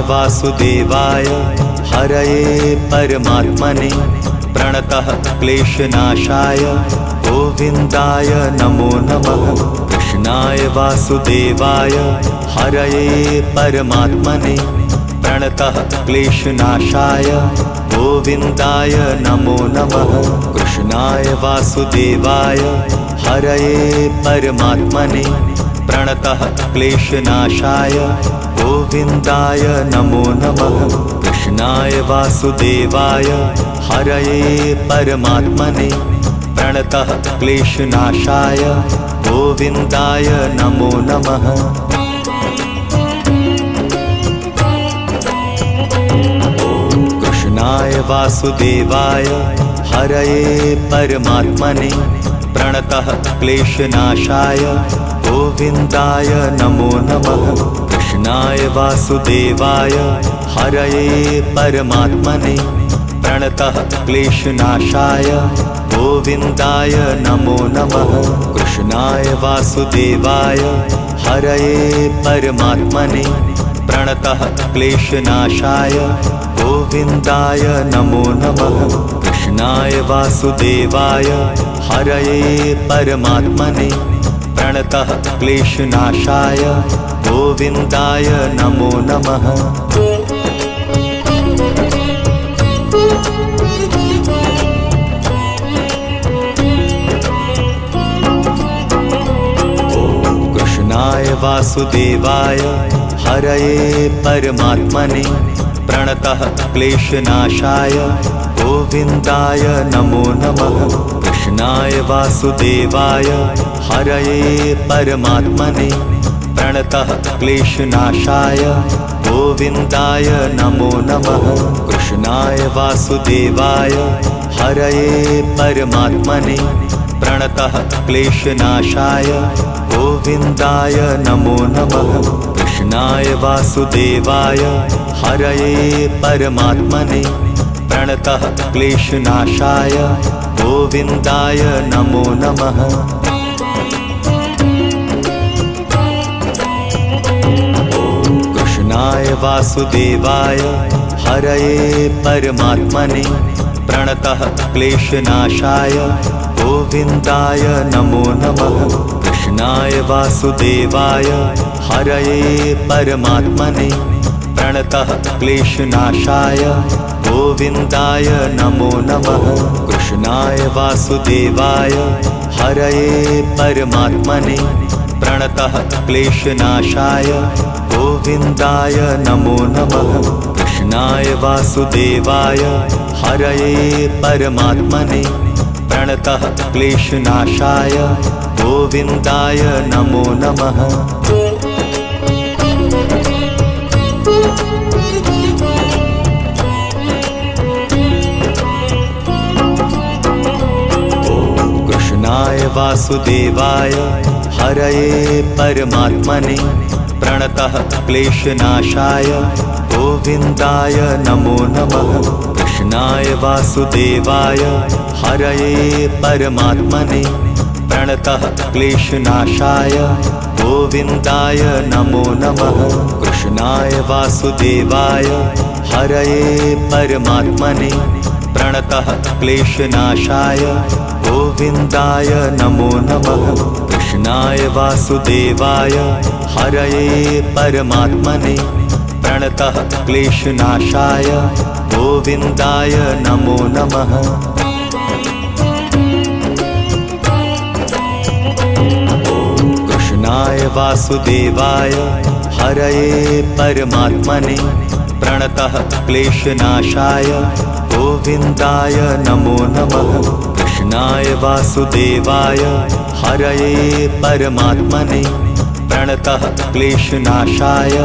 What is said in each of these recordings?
वासुदेवाय हरये परमात्मने प्रणतः क्लेशनाशाय गोविन्दाय नमो नमः। कृष्णाय वासुदेवाय हरये परमात्मने प्रणतः क्लेशनाशाय गोविन्दाय नमो नमः। कृष्णाय वासुदेवाय हरये परमात्मने प्रणतः क्लेशनाशाय गोविन्दाय नमो नमः। कृष्णाय वासुदेवाय हरये परमात्मने प्रणतः क्लेशनाशाय गोविन्दाय नमो नमः। कृष्णाय वासुदेवाय हरये परमात्मने प्रणतः क्लेशनाशाय गोविन्दाय नमो नमः। कृष्णाय वासुदेवाय हरये परमात्मने प्रणतः क्लेशनाशाय गोविन्दाय नमो नमः। कृष्णाय वासुदेवाय हरये परमात्मने प्रणतः क्लेशनाशाय गोविन्दाय नमो नमः। कृष्णाय वासुदेवाय हरये परमात्मने प्रणतः क्लेशनाशाय गोविन्दाय नमो नमः। कृष्णाय वासुदेवाय हरये परमात्मने प्रणतः क्लेशनाशाय गोविन्दाय नमो नमः। कृष्णाय वासुदेवाय हरये परमात्मने प्रणतः क्लेशनाशाय गोविन्दाय नमो नमः। कृष्णाय वासुदेवाय हरये परमात्मने प्रणतः क्लेशनाशाय गोविन्दाय नमो नमः। कृष्णाय वासुदेवाय हरये परमात्मने प्रणतः क्लेशनाशाय गोविन्दाय नमो नमः। कृष्णाय वासुदेवाय हरये परमात्मने प्रणतः क्लेशनाशाय गोविन्दाय नमो नमः। कृष्णाय वासुदेवाय हरये परमात्मने प्रणतः क्लेशनाशाय गोविन्दाय नमो नमः। कृष्णाय वासुदेवाय हरये परमात्मने प्रणतः क्लेशनाशाय गोविन्दाय नमो नमः। कृष्णाय वासुदेवाय हरये परमात्मने प्रणतः क्लेशनाशाय गोविन्दाय नमो नमः। कृष्णाय वासुदेवाय हरये परमात्मने प्रणतः क्लेशनाशाय गोविन्दाय नमो नमः। कृष्णाय वासुदेवाय हरये परमात्मने प्रणतः क्लेशनाशाय गोविन्दाय नमो नमः। कृष्णाय वासुदेवाय हरये परमात्मने प्रणतः क्लेशनाशाय गोविन्दाय नमो नमः। कृष्णाय वासुदेवाय हरये परमात्मने प्रणतः क्लेशनाशाय गोविन्दाय नमो नमः। कृष्णाय वासुदेवाय हरये परमात्मने प्रणतः क्लेशनाशाय गोविन्दाय नमो नमः। कृष्णाय वासुदेवाय हरये परमात्मने प्रणतः क्लेशनाशाय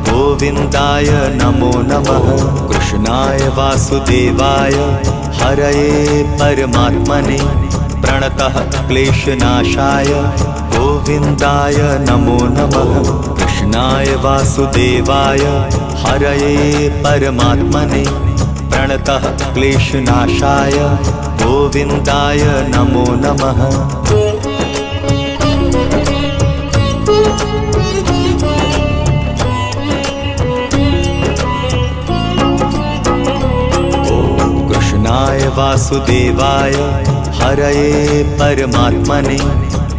गोविन्दाय नमो नमः। कृष्णाय वासुदेवाय हरये परमात्मने प्रणतः क्लेशनाशाय गोविन्दाय नमो नमः। कृष्णाय वासुदेवाय हरये परमात्मने प्रणतः क्लेशनाशाय गोविन्दाय नमो नमः। वासुदेवाय हरये परमात्मने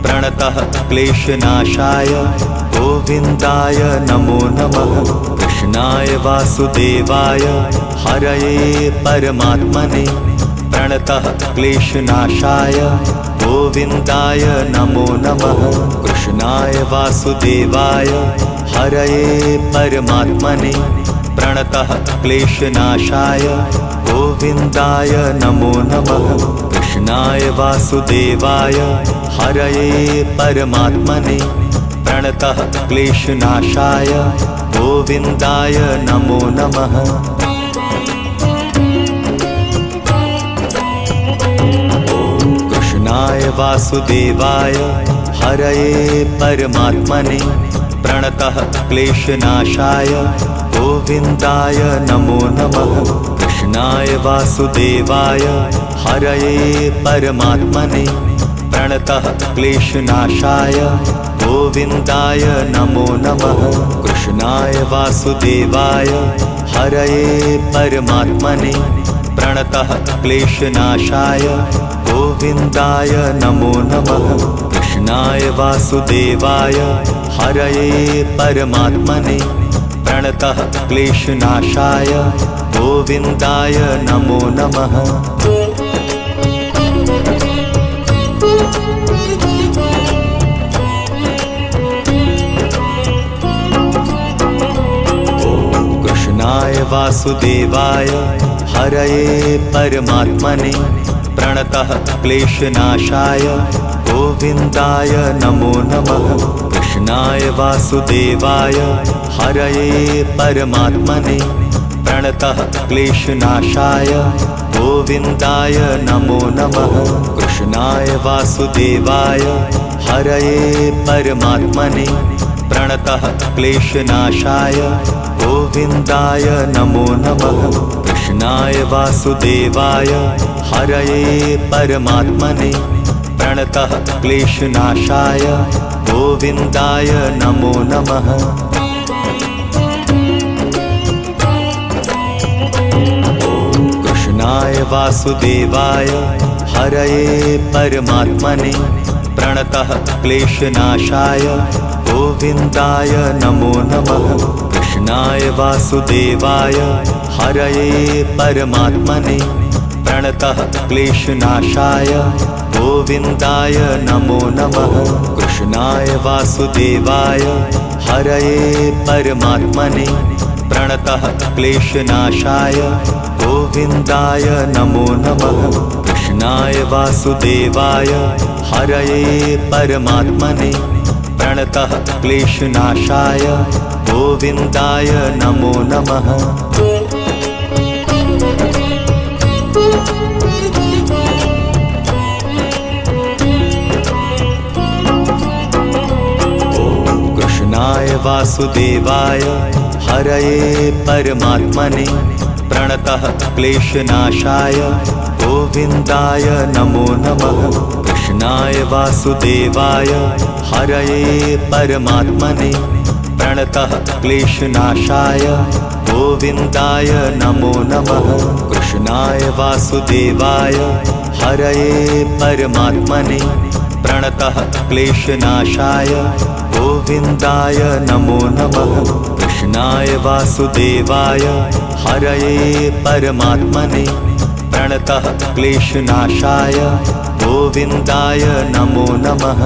प्रणतः क्लेशनाशाय गोविन्दाय नमो नमः। कृष्णाय वासुदेवाय हरये परमात्मने प्रणतः क्लेशनाशाय गोविन्दाय नमो नमः। कृष्णाय वासुदेवाय हरये परमात्मने प्रणतः क्लेशनाशाय गोविन्दाय नमो नमः। कृष्णाय वासुदेवाय हरये परमात्मने प्रणतः क्लेशनाशाय गोविन्दाय नमो नमः। कृष्णाय वासुदेवाय हरये परमात्मने प्रणतः क्लेशनाशाय गोविन्दाय नमो नमः। कृष्णाय वासुदेवाय हरये परमात्मने प्रणतः क्लेशनाशाय गोविन्दाय नमो नमः। कृष्णाय वासुदेवाय हरये परमात्मने प्रणतः क्लेशनाशाय गोविन्दाय नमो नमः। कृष्णाय वासुदेवाय हरये परमात्मने प्रणतः क्लेशनाशाय गोविन्दाय नमो नमः। कृष्णाय वासुदेवाय हरये परमात्मने प्रणतः क्लेशनाशाय गोविन्दाय नमो नमः। कृष्णाय वासुदेवाय हरये परमात्मने प्रणतः क्लेशनाशाय गोविन्दाय नमो नमः। कृष्णाय वासुदेवाय हरये परमात्मने प्रणतः क्लेशनाशाय गोविन्दाय नमो नमः। कृष्णाय वासुदेवाय हरये परमात्मने प्रणतः क्लेशनाशाय गोविन्दाय नमो नमः। कृष्णाय वासुदेवाय हरये परमात्मने प्रणतः क्लेशनाशाय गोविन्दाय नमो नमः। कृष्णाय वासुदेवाय हरये परमात्मने प्रणतः क्लेशनाशाय गोविन्दाय नमो नमः। कृष्णाय वासुदेवाय हरये परमात्मने प्रणतः क्लेशनाशाय गोविन्दाय नमो नमः। कृष्णाय वासुदेवाय हरये परमात्मने प्रणतः क्लेशनाशाय गोविन्दाय नमो नमः। कृष्णाय वासुदेवाय हरये परमात्मने प्रणतः क्लेशनाशाय गोविन्दाय नमो नमः। कृष्णाय वासुदेवाय हरये परमात्मने प्रणतः क्लेशनाशाय गोविन्दाय नमो नमः। कृष्णाय वासुदेवाय हरये परमात्मने प्रणतः क्लेशनाशाय गोविन्दाय नमो नमः। कृष्णाय वासुदेवाय हरये परमात्मने प्रणतः क्लेशनाशाय गोविन्दाय नमो नमः।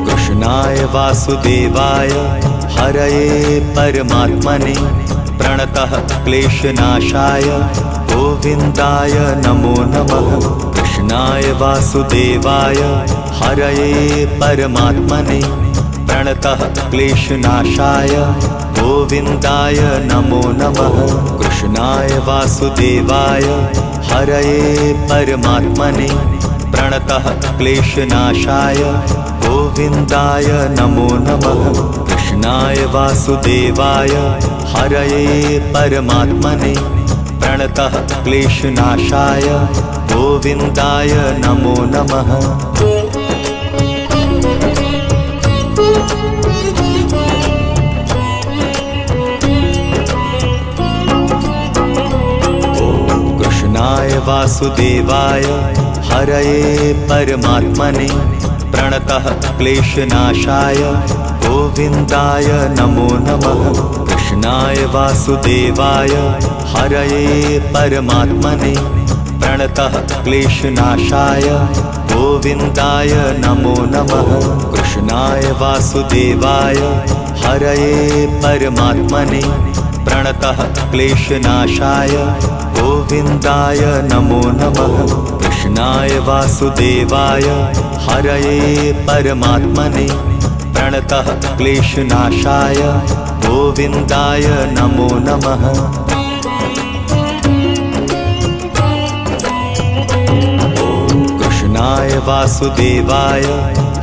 कृष्णाय वासुदेवाय हरये परमात्मने प्रणतः क्लेशनाशाय गोविन्दाय नमो नमः। कृष्णाय वासुदेवाय हरये परमात्मने प्रणतः क्लेशनाशाय गोविन्दाय नमो नमः। कृष्णाय वासुदेवाय हरये परमात्मने प्रणतः क्लेशनाशाय गोविन्दाय नमो नमः। कृष्णाय वासुदेवाय हरये परमात्मने प्रणतः क्लेशनाशाय गोविन्दाय नमो नमः। वासुदेवाय हरये परमात्मने प्रणतः क्लेशनाशाय गोविन्दाय नमो नमः। कृष्णाय वासुदेवाय हरये परमात्मने प्रणतः क्लेशनाशाय गोविन्दाय नमो नमः। कृष्णाय वासुदेवाय हरये परमात्मने प्रणतः क्लेशनाशाय गोविन्दाय नमो नमः। कृष्णाय वासुदेवाय हरये परमात्मने प्रणतः क्लेशनाशाय गोविन्दाय नमो नमः। कृष्णाय वासुदेवाय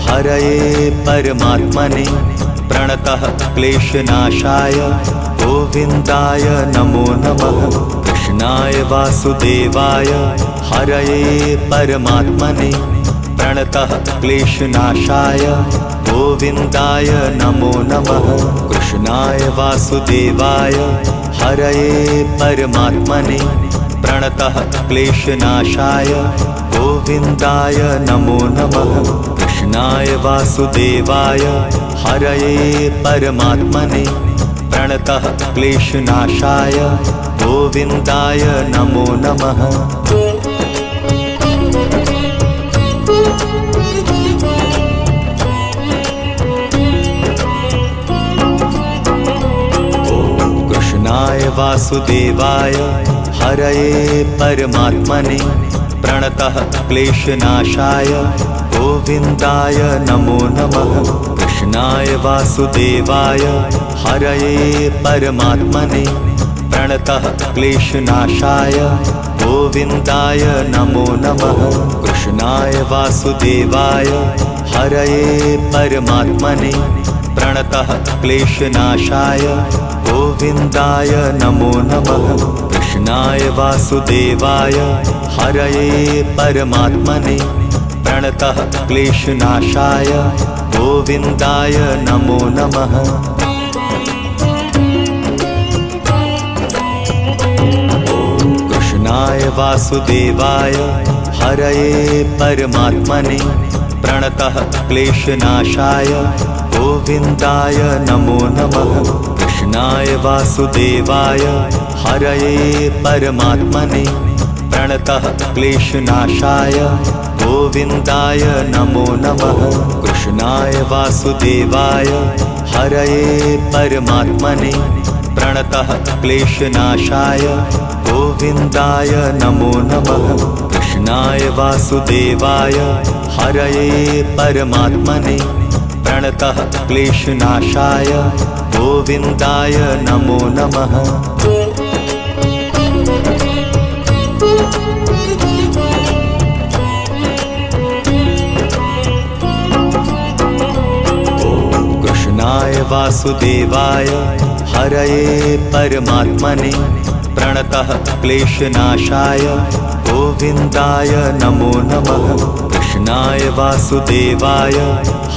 हरये परमात्मने प्रणतः क्लेशनाशाय गोविन्दाय नमो नमः। कृष्णाय वासुदेवाय हरये परमात्मने प्रणतः क्लेशनाशाय गोविन्दाय नमो नमः। कृष्णाय वासुदेवाय हरये परमात्मने प्रणतः क्लेशनाशाय गोविन्दाय नमो नमः। कृष्णाय वासुदेवाय हरये परमात्मने प्रणतः क्लेशनाशाय गोविन्दाय नमो नमः। कृष्णाय वासुदेवाय हरये परमात्मने प्रणतः क्लेशनाशाय गोविन्दाय नमो नमः। कृष्णाय वासुदेवाय हरये परमात्मने प्रणतः क्लेशनाशाय गोविन्दाय नमो नमः। कृष्णाय वासुदेवाय हरये परमात्मने प्रणतः क्लेशनाशाय गोविन्दाय नमो नमः। कृष्णाय वासुदेवाय हरये परमात्मने प्रणतः क्लेशनाशाय गोविन्दाय नमो नमः। कृष्णाय वासुदेवाय हरये परमात्मने प्रणतः क्लेशनाशाय गोविन्दाय नमो नमः। कृष्णाय वासुदेवाय हरये परमात्मने प्रणतः क्लेशनाशाय गोविन्दाय नमो नमः। कृष्णाय वासुदेवाय हरये परमात्मने प्रणतः क्लेशनाशाय गोविन्दाय नमो नमः। कृष्णाय वासुदेवाय हरये परमात्मने प्रणतः क्लेशनाशाय गोविन्दाय नमो नमः। कृष्णाय वासुदेवाय हरये परमात्मने प्रणतः क्लेशनाशाय गोविन्दाय नमो नमः। कृष्णाय वासुदेवाय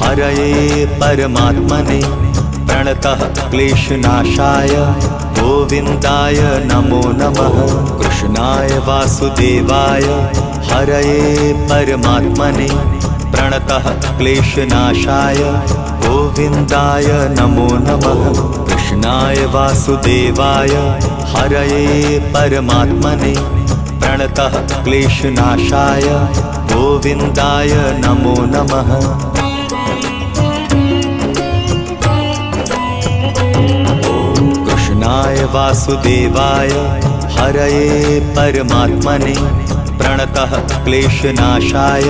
हरये परमात्मने प्रणतः क्लेशनाशाय गोविन्दाय नमो नमः। कृष्णाय वासुदेवाय हरये परमात्मने प्रणतः क्लेशनाशाय गोविन्दाय नमो नमः। कृष्णाय वासुदेवाय हरये परमात्मने प्रणतः क्लेशनाशाय गोविन्दाय नमो नमः। कृष्णाय वासुदेवाय हरये परमात्मने प्रणतः क्लेशनाशाय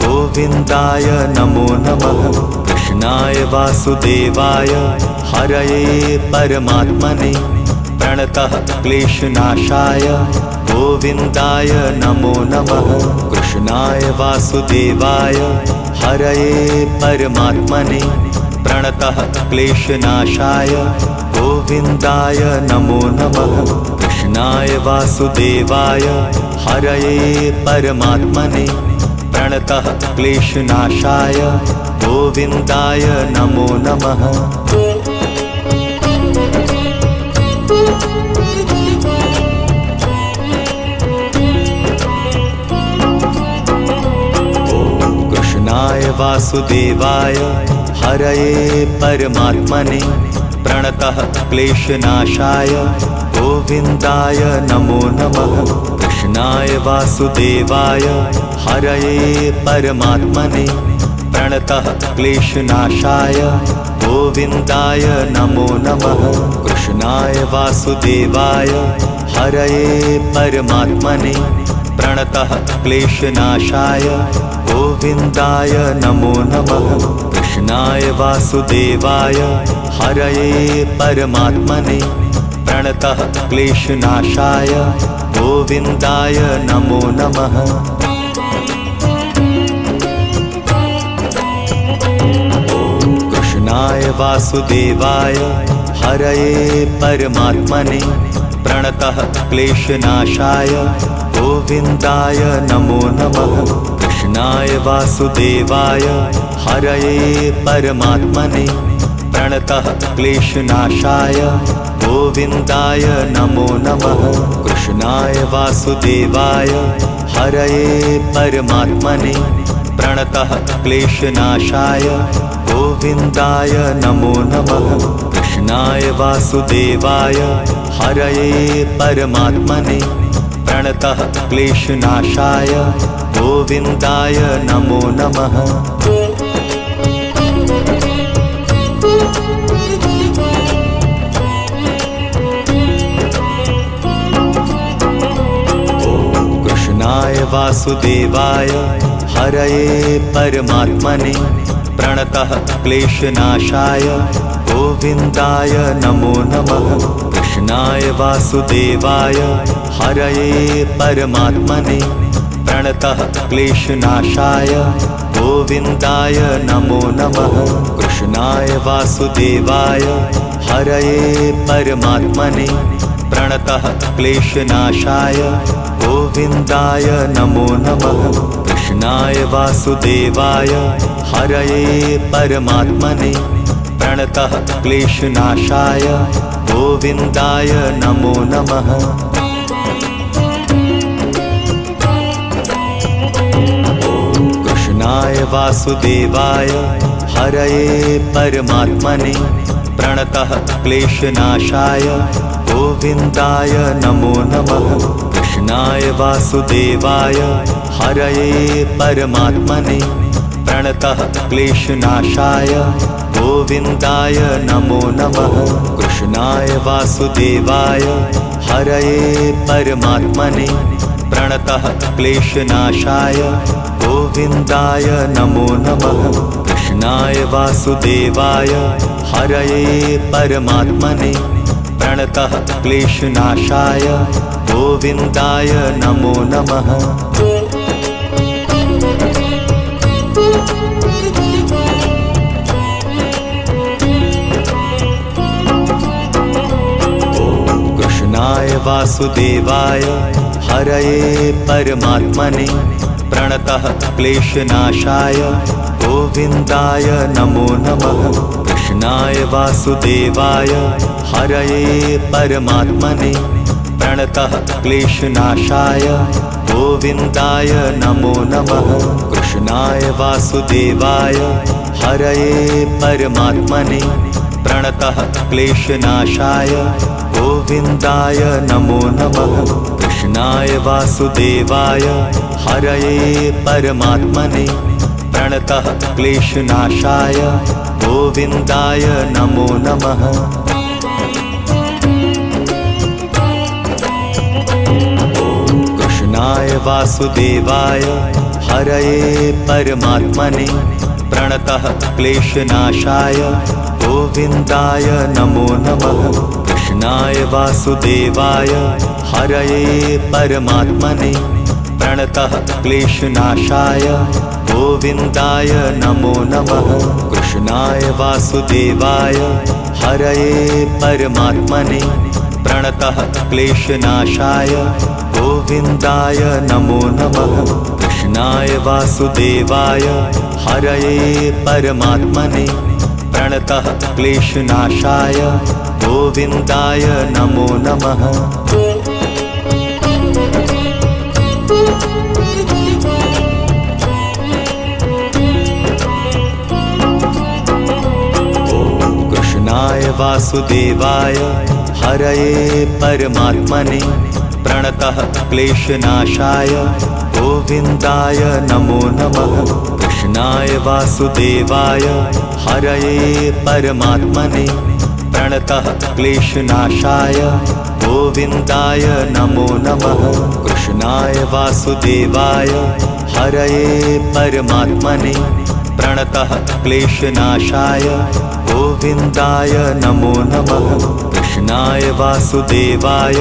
गोविन्दाय नमो नमः। कृष्णाय वासुदेवाय हरये परमात्मने प्रणतः क्लेशनाशाय गोविन्दाय नमो नमः। कृष्णाय वासुदेवाय हरये परमात्मने प्रणतः क्लेशनाशाय गोविन्दाय नमो नमः। कृष्णाय वासुदेवाय हरये परमात्मने प्रणतः क्लेशनाशाय गोविन्दाय नमो नमः। कृष्णाय वासुदेवाय हरये परमात्मने प्रणतः क्लेशनाशाय गोविन्दाय नमो नमः। कृष्णाय वासुदेवाय हरये परमात्मने प्रणतः क्लेशनाशाय गोविन्दाय नमो नमः। कृष्णाय वासुदेवाय हरये परमात्मने प्रणतः क्लेशनाशाय गोविन्दाय नमो नमः। कृष्णाय वासुदेवाय हरये परमात्मने प्रणतः क्लेशनाशाय गोविन्दाय नमो नमः। कृष्णाय वासुदेवाय हरये परमात्मने प्रणतः क्लेशनाशाय गोविन्दाय नमो नमः। कृष्णाय वासुदेवाय हरये परमात्मने प्रणतः क्लेशनाशाय गोविन्दाय नमो नमः। कृष्णाय वासुदेवाय हरये परमात्मने प्रणतः क्लेशनाशाय गोविन्दाय नमो नमः। कृष्णाय वासुदेवाय हरये परमात्मने प्रणतः क्लेशनाशाय गोविन्दाय नमो नमः। कृष्णाय वासुदेवाय हरये परमात्मने प्रणतः क्लेशनाशाय गोविन्दाय नमो नमः। कृष्णाय वासुदेवाय हरये परमात्मने प्रणतः क्लेशनाशाय गोविन्दाय नमो नमः। कृष्णाय वासुदेवाय हरये परमात्मने प्रणतः क्लेशनाशाय गोविन्दाय नमो नमः। कृष्णाय वासुदेवाय हरये परमात्मने प्रणतः क्लेशनाशाय गोविन्दाय नमो नमः। कृष्णाय वासुदेवाय हरये परमात्मने प्रणतः क्लेशनाशाय गोविन्दाय नमो नमः। कृष्णाय वासुदेवाय हरये परमात्मने प्रणतः क्लेशनाशाय गोविन्दाय नमो नमः। कृष्णाय वासुदेवाय हरये परमात्मने प्रणतः क्लेशनाशाय गोविन्दाय नमो नमः। कृष्णाय वासुदेवाय हरये परमात्मने प्रणतः क्लेशनाशाय गोविन्दाय नमो नमः। कृष्णाय वासुदेवाय हरये परमात्मने प्रणतः क्लेशनाशाय गोविन्दाय नमो नमः। कृष्णाय वासुदेवाय हरये परमात्मने प्रणतः क्लेशनाशाय गोविन्दाय नमो नमः। कृष्णाय वासुदेवाय हरये परमात्मने प्रणतः क्लेशनाशाय गोविन्दाय नमो नमः। कृष्णाय वासुदेवाय हरये परमात्मने प्रणतः क्लेशनाशाय गोविन्दाय नमो नमः। कृष्णाय वासुदेवाय हरये परमात्मने प्रणतः क्लेशनाशाय गोविन्दाय नमो नमः। कृष्णाय वासुदेवाय हरये परमात्मने प्रणतः क्लेशनाशाय गोविन्दाय नमो नमः। कृष्णाय वासुदेवाय हरये परमात्मने प्रणतः क्लेशनाशाय गोविन्दाय नमो नमः। कृष्णाय वासुदेवाय हरये परमात्मने प्रणतः क्लेशनाशाय गोविन्दाय नमो नमः। वासुदेवाय हरये परमात्मने प्रणतः क्लेशनाशाय गोविन्दाय नमो नमः। कृष्णाय वासुदेवाय हरये परमात्मने प्रणतः क्लेशनाशाय गोविन्दाय नमो नमः। कृष्णाय वासुदेवाय हरये परमात्मने प्रणतः क्लेशनाशाय गोविन्दाय नमो नमः। कृष्णाय वासुदेवाय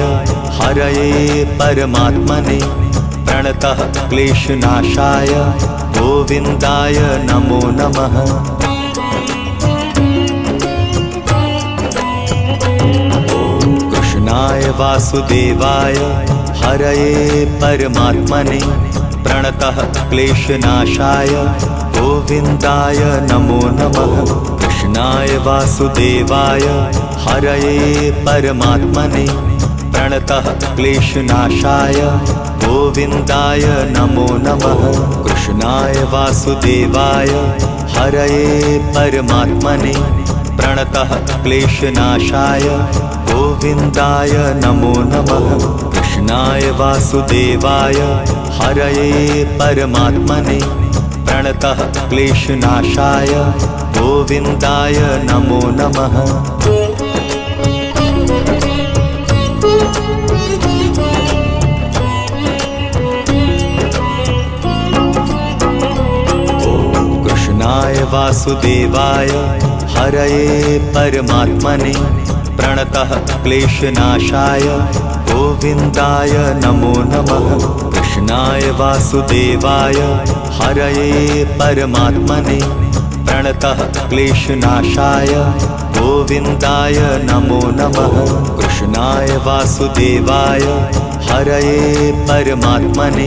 हरये परमात्मने प्रणतः क्लेशनाशाय गोविन्दाय नमो नमः। कृष्णाय वासुदेवाय हरये परमात्मने प्रणतः क्लेशनाशाय गोविन्दाय नमो नमः। कृष्णाय वासुदेवाय हरये परमात्मने प्रणतः क्लेशनाशाय गोविन्दाय नमो नमः। कृष्णाय वासुदेवाय हरये परमात्मने प्रणतः क्लेशनाशाय गोविन्दाय नमो नमः। कृष्णाय वासुदेवाय हरये परमात्मने प्रणतः क्लेशनाशाय गोविन्दाय नमो नमः। कृष्णाय वासुदेवाय हरये परमात्मने प्रणतः क्लेशनाशाय गोविन्दाय नमो नमः। कृष्णाय वासुदेवाय हरये परमात्मने प्रणतः क्लेशनाशाय गोविन्दाय नमो नमः। कृष्णाय वासुदेवाय हरये परमात्मने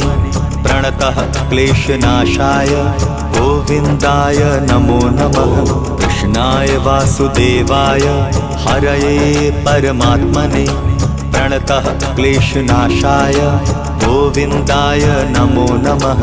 प्रणतः क्लेशनाशाय गोविन्दाय नमो नमः। कृष्णाय वासुदेवाय हरये परमात्मने प्रणतः क्लेशनाशाय गोविन्दाय नमो नमः।